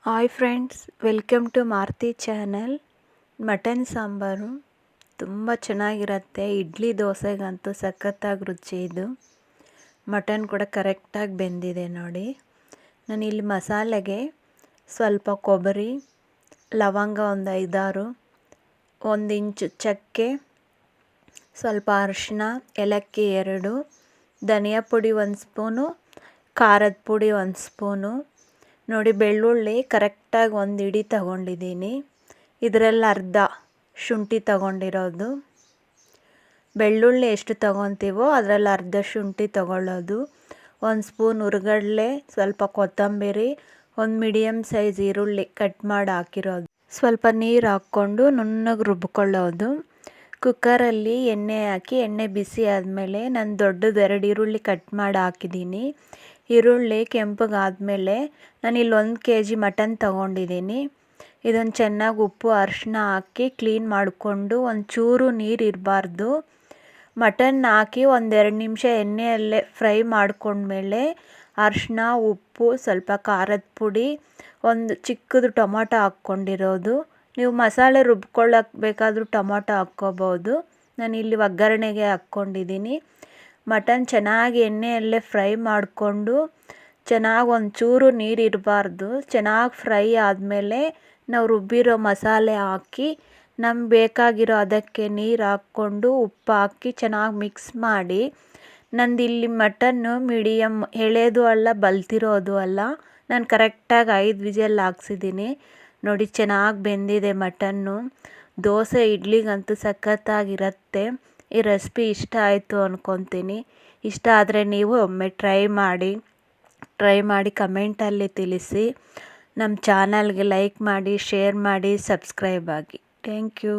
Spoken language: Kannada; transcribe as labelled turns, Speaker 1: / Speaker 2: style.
Speaker 1: Hi friends, welcome to Maruti channel. Mutton sambar ತುಂಬ ಚೆನ್ನಾಗಿರುತ್ತೆ. ಇಡ್ಲಿ ದೋಸೆಗಂತೂ ಸಖತ್ತಾಗಿ ರುಚಿ ಇದು. ಮಟನ್ ಕೂಡ ಕರೆಕ್ಟಾಗಿ ಬೆಂದಿದೆ ನೋಡಿ. ನಾನಿಲ್ಲಿ ಮಸಾಲೆಗೆ ಸ್ವಲ್ಪ ಕೊಬ್ಬರಿ, ಲವಂಗ ಒಂದು 5-6, 1 ಇಂಚು ಚಕ್ಕೆ, ಸ್ವಲ್ಪ ಅರಿಶಿನ, ಏಲಕ್ಕಿ 2, ಧನಿಯಾ ಪುಡಿ 1 ಸ್ಪೂನು, ಖಾರದ ಪುಡಿ 1 ಸ್ಪೂನು. ನೋಡಿ, ಬೆಳ್ಳುಳ್ಳಿ ಕರೆಕ್ಟಾಗಿ 1 ಹಿಡಿ ತಗೊಂಡಿದ್ದೀನಿ. ಇದರಲ್ಲಿ ಅರ್ಧ ಶುಂಠಿ ತಗೊಂಡಿರೋದು. ಬೆಳ್ಳುಳ್ಳಿ ಎಷ್ಟು ತಗೊತೀವೋ ಅದರಲ್ಲಿ ಅರ್ಧ ಶುಂಠಿ ತಗೊಳ್ಳೋದು. 1 ಸ್ಪೂನ್ ಹುರ್ಗಡ್ಲೆ, ಸ್ವಲ್ಪ ಕೊತ್ತಂಬರಿ, 1 ಮೀಡಿಯಮ್ ಸೈಜ್ ಈರುಳ್ಳಿ ಕಟ್ ಮಾಡಿ ಹಾಕಿರೋದು. ಸ್ವಲ್ಪ ನೀರು ಹಾಕ್ಕೊಂಡು ನುಣ್ಣಗೆ ರುಬ್ಕೊಳ್ಳೋದು. ಕುಕ್ಕರಲ್ಲಿ ಎಣ್ಣೆ ಹಾಕಿ, ಎಣ್ಣೆ ಬಿಸಿ ಆದಮೇಲೆ ನಾನು ದೊಡ್ಡದು 2 ಈರುಳ್ಳಿ ಕಟ್ ಮಾಡಿ ಹಾಕಿದ್ದೀನಿ. ಈರುಳ್ಳಿ ಕೆಂಪಗಾದಮೇಲೆ ನಾನಿಲ್ಲಿ 1 kg ಮಟನ್ ತಗೊಂಡಿದ್ದೀನಿ. ಇದನ್ನು ಚೆನ್ನಾಗಿ ಉಪ್ಪು ಅರಿಶಿನ ಹಾಕಿ ಕ್ಲೀನ್ ಮಾಡಿಕೊಂಡು, ಒಂಚೂರು ನೀರು ಇರಬಾರ್ದು. ಮಟನ್ ಹಾಕಿ 1-2 ನಿಮಿಷ ಎಣ್ಣೆಯಲ್ಲೇ ಫ್ರೈ ಮಾಡ್ಕೊಂಡ್ಮೇಲೆ ಅರಿಶಿನ, ಉಪ್ಪು, ಸ್ವಲ್ಪ ಖಾರದ ಪುಡಿ, 1 ಚಿಕ್ಕದು ಟೊಮೊಟೊ ಹಾಕ್ಕೊಂಡಿರೋದು. ನೀವು ಮಸಾಲೆ ರುಬ್ಕೊಳ್ಳೋಕೆ ಬೇಕಾದರೂ ಟೊಮೊಟೊ ಹಾಕ್ಕೋಬೋದು. ನಾನಿಲ್ಲಿ ಒಗ್ಗರಣೆಗೆ ಹಾಕ್ಕೊಂಡಿದ್ದೀನಿ. ಮಟನ್ ಚೆನ್ನಾಗಿ ಎಣ್ಣೆಯಲ್ಲೇ ಫ್ರೈ ಮಾಡಿಕೊಂಡು, ಚೆನ್ನಾಗಿ ಒಂಚೂರು ನೀರು ಇರಬಾರ್ದು. ಚೆನ್ನಾಗಿ ಫ್ರೈ ಆದಮೇಲೆ ನಾವು ರುಬ್ಬಿರೋ ಮಸಾಲೆ ಹಾಕಿ, ನಮ್ಗೆ ಬೇಕಾಗಿರೋ ಅದಕ್ಕೆ ನೀರು ಹಾಕ್ಕೊಂಡು ಉಪ್ಪು ಹಾಕಿ ಚೆನ್ನಾಗಿ ಮಿಕ್ಸ್ ಮಾಡಿ. ನಂದಿಲ್ಲಿ ಮಟನ್ನು ಮೀಡಿಯಮ್, ಎಳೆದು ಅಲ್ಲ ಬಲ್ತಿರೋದು ಅಲ್ಲ, ನಾನು ಕರೆಕ್ಟಾಗಿ 5 ವಿಷಲ್ ಹಾಕ್ಸಿದ್ದೀನಿ. ನೋಡಿ, ಚೆನ್ನಾಗಿ ಬೆಂದಿದೆ ಮಟನ್ನು. ದೋಸೆ ಇಡ್ಲಿಗಂತೂ ಸಖತ್ತಾಗಿರುತ್ತೆ. ಈ ರೆಸಿಪಿ ಇಷ್ಟ ಆಯಿತು ಅಂದ್ಕೊತೀನಿ. ಇಷ್ಟ ಆದರೆ ನೀವು ಒಮ್ಮೆ ಟ್ರೈ ಮಾಡಿ ಕಮೆಂಟಲ್ಲಿ ತಿಳಿಸಿ. ನಮ್ಮ ಚಾನಲ್ಗೆ ಲೈಕ್ ಮಾಡಿ, ಶೇರ್ ಮಾಡಿ, ಸಬ್ಸ್ಕ್ರೈಬ್ ಆಗಿ. Thank you.